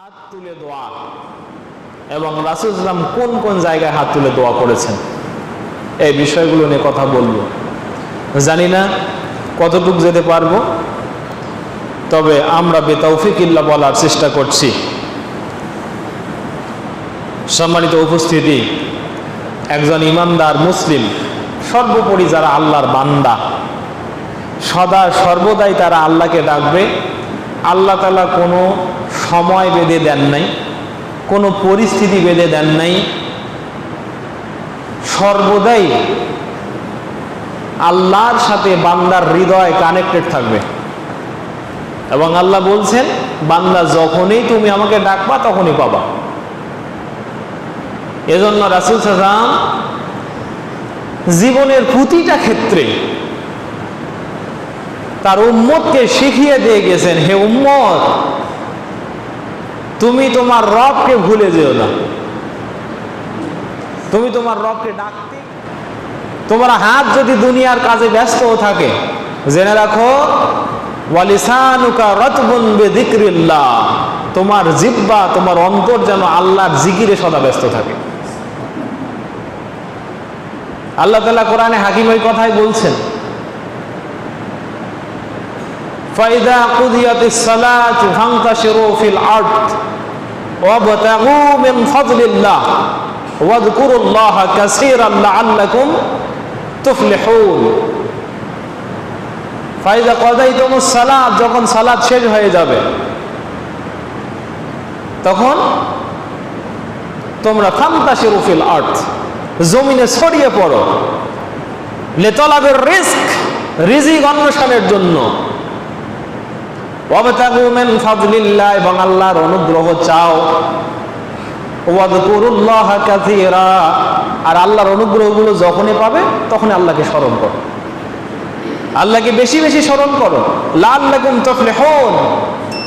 হাত তুলে দোয়া এবং রাসূল সাল্লাল্লাহু আলাইহি ওয়াসাল্লাম কোন কোন জায়গায় হাত তুলে দোয়া করেছেন এই বিষয়গুলো নিয়ে কথা বলবো। জানি না কতটুকু যেতে পারবো, তবে আমরা বেতাওফিকিল্লাহ বলার চেষ্টা করছি। সম্মানিত উপস্থিতি, একজন ইমানদার মুসলিম সর্বোপরি যারা আল্লাহর বান্দা, সদা সর্বদাই তারা আল্লাহকে ডাকবে। আল্লাহ তাআলা কোনো সময় বেঁধে দেন নাই, কোনো পরিস্থিতি বেঁধে দেন নাই, সর্বদাই আল্লাহর সাথে বান্দার হৃদয় কানেক্টেড থাকবে। এবং আল্লাহ বলছেন, বান্দা যখনই তুমি আমাকে ডাকবা তখনই পাবা। এজন্য রাসূল সাল্লাল্লাহু আলাইহি ওয়াসাল্লাম জীবনের প্রতিটা ক্ষেত্রে তার উম্মতকে শিখিয়ে দিয়ে গেছেন, হে উম্মত, তুমি তোমার রবকে ভুলে যেও না। তুমি তোমার রবকে ডাকতে, তোমার হাত যদি দুনিয়ার কাজে ব্যস্ত থাকে, জেনে রাখো ওয়ালিসানুকা রাতবুন বিযিকরিল্লাহ, তোমার জিহ্বা, তোমার অন্তর যেন আল্লাহর জিকিরে সদা ব্যস্ত থাকে। আল্লাহ তাআলা কোরআনে হাকিম এই কথাই বলছেন, ফাইদা কুদিয়াতিস সালাতু ফান্তাশিরু ফিল আরদ ওয়াবতাগু মিন ফাদলিল্লাহ ওয়াযকুরুল্লাহা কাসীরান লাআল্লাকুম তুফলিহুন। ফাইদা কাদাইতুমুস সালাত, যখন সালাত শেষ হয়ে যাবে তখন তোমরা ফান্তাশিরু ফিল আরদ, জমিনে ছড়িয়ে পড়ো, লিতালাবির রিজক, রিজিক অন্বেষণের জন্য, ওয়াবতাগু মিন ফাদলিল্লাহ, এবং আল্লাহর অনুগ্রহ চাও, ওয়াযকুরুল্লাহা কাসীরা, আর আল্লাহর অনুগ্রহগুলো যখনই পাবে তখনই আল্লাহকে স্মরণ করো, আল্লাহকে বেশি বেশি স্মরণ করো, লাআল্লাকুম তুফলিহুন,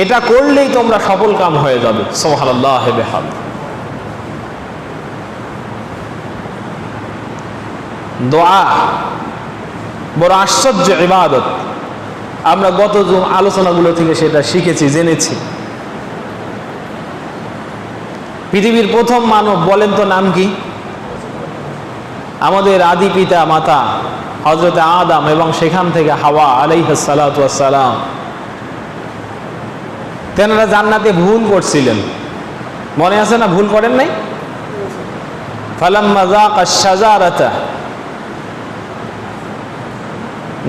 এটা করলেই তোমরা সফল কাম হয়ে যাবে। সুবহানাল্লাহি বিহামদিহি। দোয়া বড় আশ্চর্য ইবাদত। আমরা গত আলোচনাগুলো থেকে সেটা শিখেছি, জেনেছি। পৃথিবীর প্রথম মানব বলেন তো নাম কি? আমাদের আদি পিতা মাতা হযরত আদম, এবং সেখান থেকে হাওয়া আলাইহিস সালাতু ওয়াস সালাম। তেনারা জান্নাতে ভুল করছিলেন, মনে আছে না? ভুল করেন নাই? ফালাম্মা যাকাশ শাজারাতা,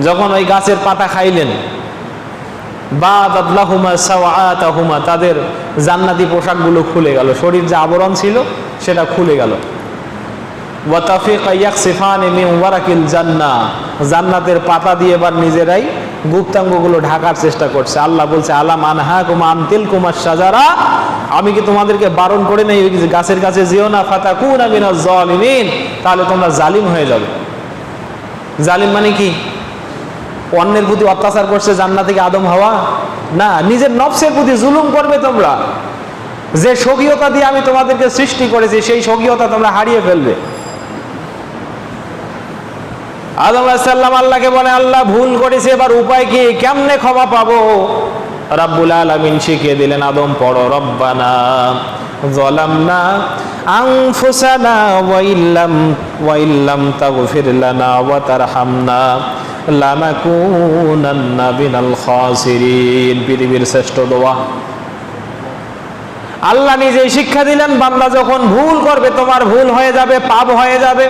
যখন ওই গাছের পাতা খাইলেন, বাদাত লাহুমা সাওআতাহুমা, তাদের জান্নাতি পোশাকগুলো খুলে গেল, শরীর যে আবরণ ছিল সেটা খুলে গেল। ওয়া তাফিকা ইয়াকসিফানি মিন ওয়ারাকিল জান্নাহ, জান্নাতের পাতা দিয়ে এবার নিজেরাই গুপ্তাঙ্গগুলো ঢাকার চেষ্টা করছে। আল্লাহ বলছে, আলাম আনহাকুম আন তিলকুমাশ শাজারা, আমি কি তোমাদেরকে বারণ করে নাই ওই গাছের কাছে যেও না? ফাতাকুনা মিনাজ জালিমিন, তাহলে তোমরা জালিম হয়ে যাবে। জালিম মানে কি? অন্যের প্রতি অত্যাচার করছে জান্নাত থেকে আদম হাওয়া? না, নিজের নফসের প্রতি জুলুম করবে তোমরা। যে স্বকীয়তা দিয়ে আমি তোমাদেরকে সৃষ্টি করেছি সেই স্বকীয়তা তোমরা হারিয়ে ফেলবে। আদম আলাইহিস সালাম আল্লাহকে বলে, আল্লাহ ভুল করেছে, এবার উপায় কি? কেমনে ক্ষমা পাবো? রাব্বুল আলামিন শিখিয়ে দিলেন, আদম পড়ো, রব্বানা যালামনা আনফুসানা ওয়া ইল্লাম তাগফির লানা ওয়া তারহামনা লানাকুনান্না মিনাল খাসিরিন। পৃথিবীর শ্রেষ্ঠ দোয়া। আল্লাহ নিজেই শিক্ষা দিলেন, বান্দা যখন ভুল করবে, তোমার ভুল হয়ে যাবে, পাপ হয়ে যাবে।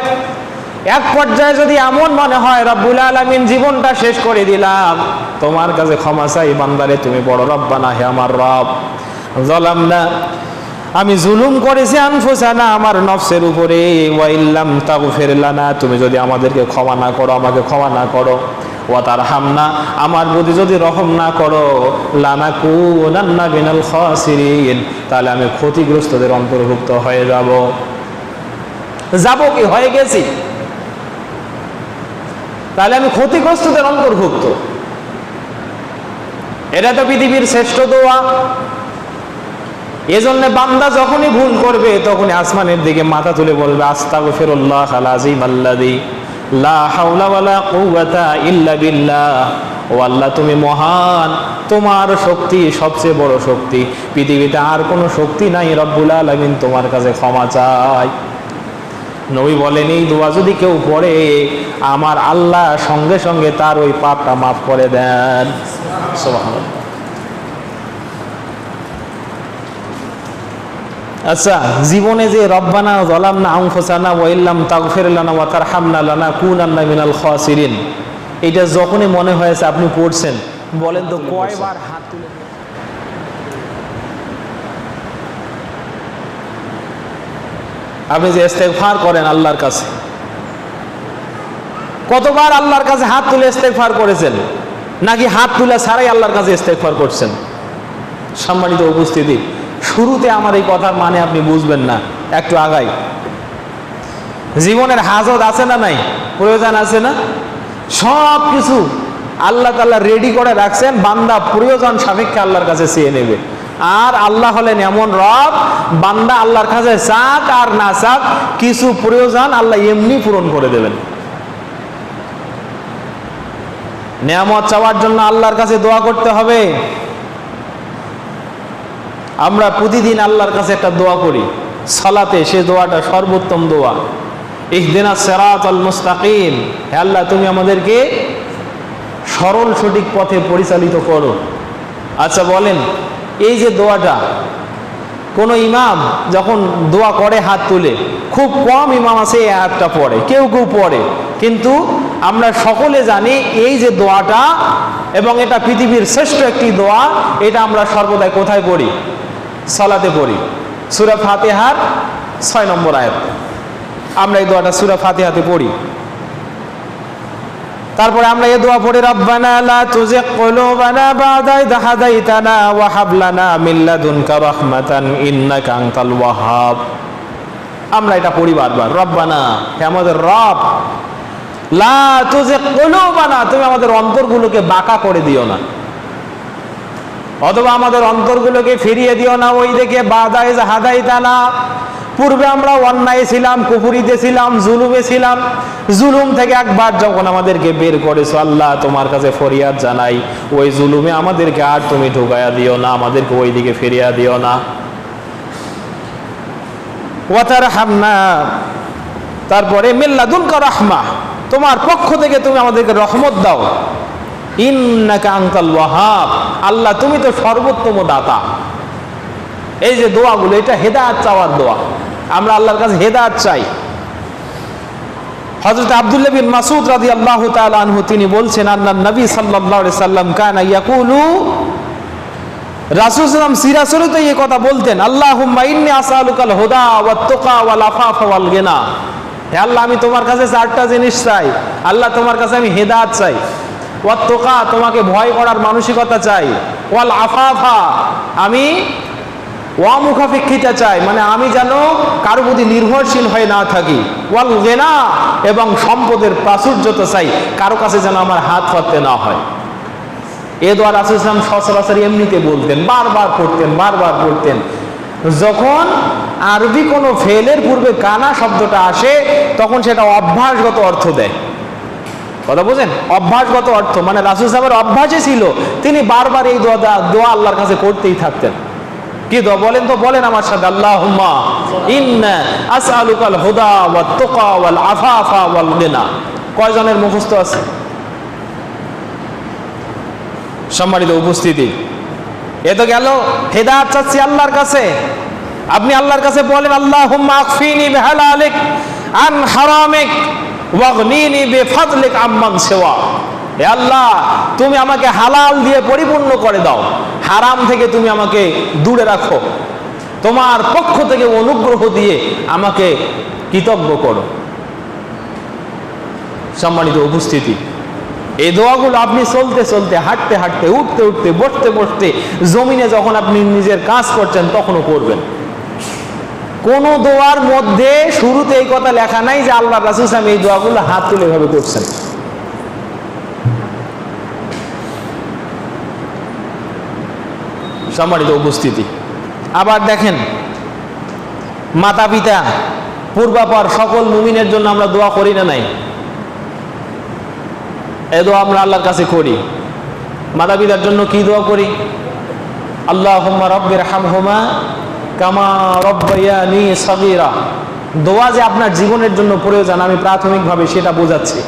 এক পর্যায়ে যদি এমন মনে হয় রব্বুল আলামিন জীবনটা শেষ করে দিলাম, তোমার কাছে ক্ষমা চাই বান্দারে, তুমি বড় রব্বানা, হে আমার রব যালামনা, আমি জুলুম করেছি, আনফুসানা, আমার নফসের উপরে, ওয়া ইল্লাম তাগফির লানা, তুমি যদি আমাদেরকে ক্ষমা না করো, আমাকে ক্ষমা না করো, ওয়া তারহামনা, আমার প্রতি যদি রহম না করো, লানাকুনান্না মিনাল খাসিরিন, তাহলে আমি ক্ষতিগ্রস্তদের অন্তর্ভুক্ত হয়ে যাব। কি হয়ে গেছি? তাহলে আমি ক্ষতিগ্রস্তদের অন্তর্ভুক্ত। এটা তো পৃথিবীর শ্রেষ্ঠ দোয়া। এজন্য বান্দা যখনই ভুল করবে তখনই আসমানের দিকে মাথা তুলে বলবে, আস্তাগফিরুল্লাহ আল আযীম আল্লাযী লা হাওলা ওয়ালা কুওয়াতা ইল্লা বিল্লাহ ও আল্লাহ তুমি মহান, তোমার শক্তি সবচেয়ে বড় শক্তি, পৃথিবীতে আর কোনো শক্তি নাই, রব্বুল আলামিন তোমার কাছে ক্ষমা চাই। নবী বলেন এই দোয়া যদি কেউ পড়ে আমার আল্লাহ সঙ্গে সঙ্গে তার ওই পাপটা মাফ করে দেন। সুবহানাল্লাহ। আচ্ছা, জীবনে যে রব্বানা যালামনা আনফুসানা ওয়া ইল্লাম তাগফির লানা ওয়া তারহামনা লানাকুনান্না মিনাল খাসিরিন, এটা যখনই মনে হয়েছে আপনি পড়ছেন, বলেন তো কয়বার হাত তুলে? আপনি যে ইস্তেগফার করেন আল্লাহর কাছে, কতবার আল্লাহর কাছে হাত তুলে ইস্তেগফার করেছেন, নাকি হাত তুলে ছাড়াই আল্লাহর কাছে ইস্তেগফার করছেন? সম্মানিত উপস্থিতি, শুরুতে আমার এই কথার মানে আপনি বুঝবেন না, একটু আগাই। জীবনের হাজত আছে না নাই, প্রয়োজন আছে না, সব কিছু আল্লাহ তাআলা রেডি করে রাখছেন, বান্দা প্রয়োজন সাপেক্ষে আল্লাহর কাছে চেয়ে নেবে। আর আল্লাহ হলেন এমন রব, বান্দা আল্লাহর কাছে চাক আর না চাক, কিছু প্রয়োজন আল্লাহ এমনি পূরণ করে দেবেন। নেয়ামত চাওয়ার জন্য আল্লাহর কাছে দোয়া করতে হবে। আমরা প্রতিদিন আল্লাহর কাছে একটা দোয়া করি সালাতে, সে দোয়াটা সর্বোত্তম দোয়া, ইহদিনাস সিরাতাল মুস্তাকিম, হে আল্লাহ তুমি আমাদেরকে সরল সঠিক পথে পরিচালিত করো। আচ্ছা বলেন, এই যে দোয়াটা কোন ইমাম যখন দোয়া করে হাত তুলে, খুব কম ইমাম আছে এই আয়াতটা পড়ে, কেউ কেউ পড়ে, কিন্তু আমরা সকলে জানি এই যে দোয়াটা, এবং এটা পৃথিবীর শ্রেষ্ঠ একটি দোয়া, এটা আমরা সর্বদাই কোথায় পড়ি? সালাতে পড়ি, সূরা ফাতিহার 6 নম্বর আয়াত। আমরা এই দোয়াটা সূরা ফাতিহাতে পড়ি। তারপরে আমরা এই দোয়া পড়ি, রব্বানা লা তুজিগ কুলুবানা বা'দা ইয হাদাইতানা ওয়া হাব লানা মিন লাদুনকা রাহমাতান ইন্নাকা আনতাল ওয়াহ্হাব। আমরা এটা পড়ি বারবার, রব্বানা, হে আমাদের রব, লা তুজিগ কুলুবানা, তুমি আমাদের অন্তরগুলোকে বাঁকা করে দিও না, অথবা আমাদের অন্তরগুলোকে ফিরিয়ে দিও না ওই দিকে, বা'দা ইয হাদাইতানা, পূর্বে আমরা অন্যায় ছিলাম, কুফরিতে ছিলাম, জুলুমে ছিলাম, জুলুম থেকে একবার যখন আমাদেরকে বের করেছো আল্লাহ, তোমার কাছে ফরিয়াদ জানাই, ওই জুলুমে আমাদেরকে আর তুমি ঢুকাইয়া দিও না, আমাদেরকে ওই দিকে ফিরিয়ে দিও না। ওয়া তারহামনা, তারপরে মিন লাদুনকা রাহমা, তোমার পক্ষ থেকে তুমি আমাদেরকে রহমত দাও, ইন্নাকা আনতাল ওয়াহ্হাব, আল্লাহ তুমি তো সর্বোত্তম দাতা। এই যে দোয়াগুলো, এটা হেদায়েত চাওয়ার দোয়া, আমরা আল্লাহর কাছে হেদায়েত চাই। হযরত আব্দুল্লাহ বিন মাসউদ রাদিয়াল্লাহু তাআলা আনহু তিনি বলছেন, আন্নান নবী সাল্লাল্লাহু আলাইহি সাল্লাম কানা ইয়াকুলু, রাসূল সাল্লাম সিরাসুরে তো এই কথা বলতেন, আল্লাহুম্মা ইন্নী আসআলুকাল হুদা ওয়াত তুকা ওয়াল আফাফা ওয়াল গিনা, হে আল্লাহ আমি তোমার কাছে চারটা জিনিস চাই, আল্লাহ তোমার কাছে আমি হেদায়েত চাই, ওয়াত তুকা, তোমাকে ভয় করার মানসিকতা চাই, ওয়াল আফাফা, আমি অমুখাপেক্ষিতা চাই, মানে আমি যেন কারো প্রতি নির্ভরশীল হয়ে না থাকি, ওয়াল গিনা, এবং সম্পদের প্রাচুর্যতা চাই, কারো কাছে যেন আমার হাত পাততে না হয়। এ দোয়া রাসূল সাল্লাল্লাহু আলাইহি ওয়াসাল্লাম সচরাচর এমনিতে বলতেন, বারবার পড়তেন, বারবার পড়তেন। যখন আরবি কোনো ফেলের পূর্বে কানা শব্দটা আসে, তখন সেটা অভ্যাসগত অর্থ দেয়। কথা বুঝেন, অভ্যাসগত অর্থ, মানে রাসূল সাল্লাল্লাহু আলাইহি ওয়াসাল্লামের অভ্যাসই ছিল, তিনি বারবার এই দোয়া আল্লাহর কাছে করতেই থাকতেন। কি দোয়া বলেন তো, বলেন আমার সাথে, আল্লাহুম্মা ইন্না আসআলুকাল হুদা ওয়াত তুকা ওয়াল আফাফা ওয়াল গিনা। কয়জনের মুখস্থ আছে? সম্মানিত উপস্থিতি, এ তো গেল হেদায়েত চাচ্ছি আল্লাহর কাছে। আপনি আল্লাহর কাছে বলেন, আল্লাহুম্মা আকফিনি বিহালালিক আন হারামিক ওয়াগনিনি বিফাদলিক আম্মান সিওয়া। হে আল্লাহ, তুমি আমাকে হালাল দিয়ে পরিপূর্ণ করে দাও, হারাম থেকে তুমি আমাকে দূরে রাখো, তোমার পক্ষ থেকে অনুগ্রহ দিয়ে আমাকে কৃতজ্ঞ করো। সম্মানিত উপস্থিতি, এই দোয়াগুলো আপনি চলতে চলতে, হাঁটতে হাঁটতে, উঠতে উঠতে, বসতে বসতে, জমিনে যখন আপনি নিজের কাজ করছেন তখনও করবেন। কোন দোয়ার মধ্যে শুরুতে এই কথা লেখা নাই যে আল্লাহ রাসূল সাল্লাল্লাহু আলাইহি ওয়াসাল্লাম এই দোয়াগুলো হাত তুলে এভাবে করছেন। সম্মানিত উপস্থিতি, আবার দেখেন, মাতা পিতা পূর্বাপর সকল মুমিনের জন্য আমরা দোয়া করি না নাই? এ দোয়া আমরা আল্লাহর কাছে করি। মাতা পিতার জন্য কি দোয়া করি? আল্লাহুম্মা রাব্বিরহামহুমা কামা রাব্বায়ানি সাগীরা। দোয়া যে আপনার জীবনের জন্য প্রয়োজন, আমি প্রাথমিকভাবে সেটা বোঝাচ্ছি।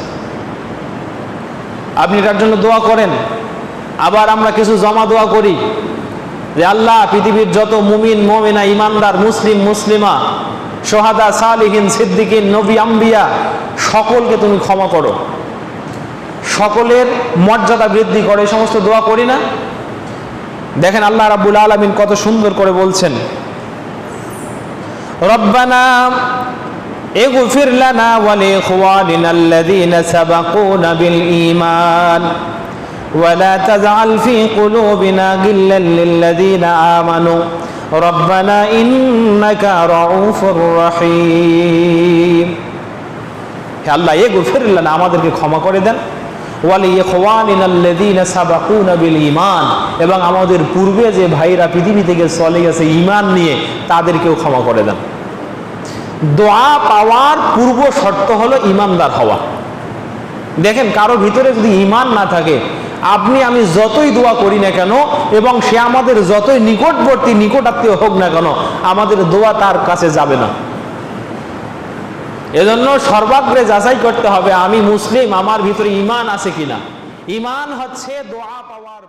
আপনি এটার জন্য দোয়া করেন। আবার আমরা কিছু জমা দোয়া করি যে আল্লাহ, পৃথিবীর যত মুমিন মুমিনা, ইমানদার, মুসলিম মুসলিমা, সোহাদা, সালিহিন, সিদ্দিকিন, নবী, আম্বিয়া, সকলকে তুমি ক্ষমা করো, সকলের মর্যাদা বৃদ্ধি করো। এই সমস্ত দোয়া করি না? দেখেন আল্লাহ রাব্বুল আলামিন কত সুন্দর করে বলছেন, রব্বানা ইগফির লানা ওয়া লিইখওয়ানিনা আল্লাযীনা সাবাকুনা বিল ঈমান ওয়া লা তাজআল ফী কুলুবিনা গিল্লাল লিল্লাযীনা আমানু রব্বানা ইন্নাকা রাউফুর রহিম। হে আল্লাহ, ইগফির লানা, আমাদেরকে ক্ষমা করে দেন, ওয়া লিইখওয়ানিনা আল্লাযীনা সাবাকুনা বিল ঈমান, এবং আমাদের পূর্বে যে ভাইরা পৃথিবী থেকে চলে গেছে ঈমান নিয়ে, তাদেরকেও ক্ষমা করে দেন। দোয়া পাওয়ার পূর্ব শর্ত হলো ঈমানদার হওয়া। দেখেন, কারো ভিতরে যদি ঈমান না থাকে, আপনি আমি যতই দোয়া করি না কেন, এবং সে আমাদের যতই নিকটবর্তী নিকটাত্মীয় হোক না কেন, আমাদের দোয়া তার কাছে যাবে না। এজন্য সর্বাগ্রে যাচাই করতে হবে আমি মুসলিম, আমার ভিতরে ঈমান আছে কিনা। ঈমান হচ্ছে দোয়া পাওয়ার